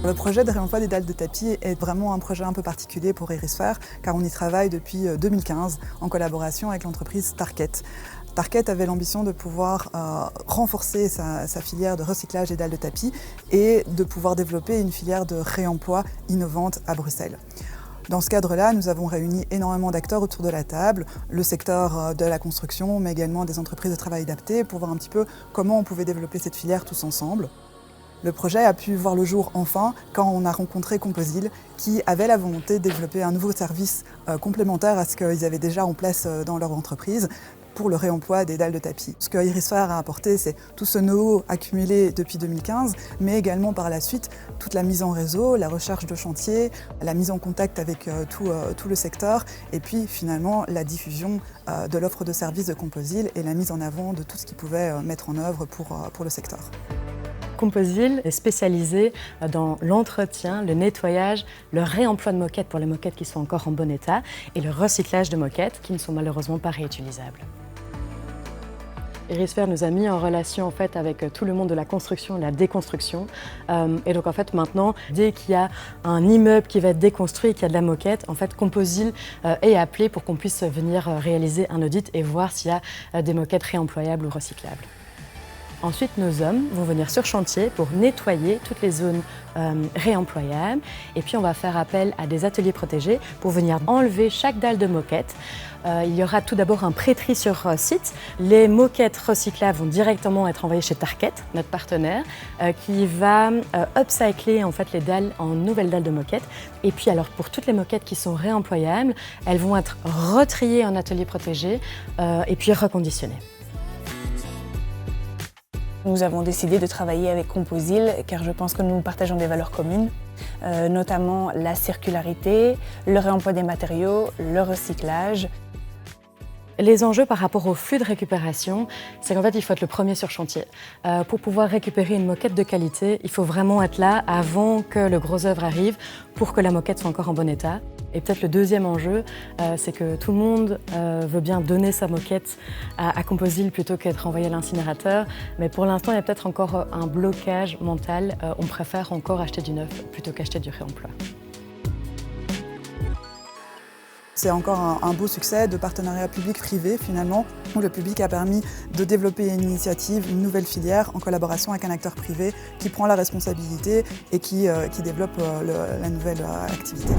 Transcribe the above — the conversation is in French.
Le projet de réemploi des dalles de tapis est vraiment un projet un peu particulier pour Irisfer, car on y travaille depuis 2015 en collaboration avec l'entreprise Tarkett. Tarkett avait l'ambition de pouvoir renforcer sa filière de recyclage des dalles de tapis et de pouvoir développer une filière de réemploi innovante à Bruxelles. Dans ce cadre-là, nous avons réuni énormément d'acteurs autour de la table, le secteur de la construction, mais également des entreprises de travail adapté, pour voir un petit peu comment on pouvait développer cette filière tous ensemble. Le projet a pu voir le jour enfin quand on a rencontré Composil, qui avait la volonté de développer un nouveau service complémentaire à ce qu'ils avaient déjà en place dans leur entreprise pour le réemploi des dalles de tapis. Ce que Irisfer a apporté, c'est tout ce know-how accumulé depuis 2015, mais également par la suite toute la mise en réseau, la recherche de chantier, la mise en contact avec tout le secteur, et puis finalement la diffusion de l'offre de services de Composil et la mise en avant de tout ce qu'ils pouvaient mettre en œuvre pour le secteur. Composil est spécialisé dans l'entretien, le nettoyage, le réemploi de moquettes pour les moquettes qui sont encore en bon état et le recyclage de moquettes qui ne sont malheureusement pas réutilisables. Irisfer nous a mis en relation en fait avec tout le monde de la construction et de la déconstruction. Et donc en fait maintenant, dès qu'il y a un immeuble qui va être déconstruit et qu'il y a de la moquette, en fait Composil est appelé pour qu'on puisse venir réaliser un audit et voir s'il y a des moquettes réemployables ou recyclables. Ensuite, nos hommes vont venir sur chantier pour nettoyer toutes les zones réemployables. Et puis, on va faire appel à des ateliers protégés pour venir enlever chaque dalle de moquette. Il y aura tout d'abord un pré-tri sur site. Les moquettes recyclables vont directement être envoyées chez Tarkett, notre partenaire, qui va upcycler en fait les dalles en nouvelles dalles de moquettes. Et puis, alors pour toutes les moquettes qui sont réemployables, elles vont être retriées en atelier protégé et puis reconditionnées. Nous avons décidé de travailler avec Composil car je pense que nous partageons des valeurs communes, notamment la circularité, le réemploi des matériaux, le recyclage. Les enjeux par rapport au flux de récupération, c'est qu'en fait, il faut être le premier sur chantier. Pour pouvoir récupérer une moquette de qualité, il faut vraiment être là avant que le gros œuvre arrive pour que la moquette soit encore en bon état. Et peut-être le deuxième enjeu, c'est que tout le monde veut bien donner sa moquette à Composil plutôt qu'être envoyé à l'incinérateur. Mais pour l'instant, il y a peut-être encore un blocage mental. On préfère encore acheter du neuf plutôt qu'acheter du réemploi. C'est encore un beau succès de partenariat public-privé finalement, où le public a permis de développer une initiative, une nouvelle filière en collaboration avec un acteur privé qui prend la responsabilité et qui développe la nouvelle activité.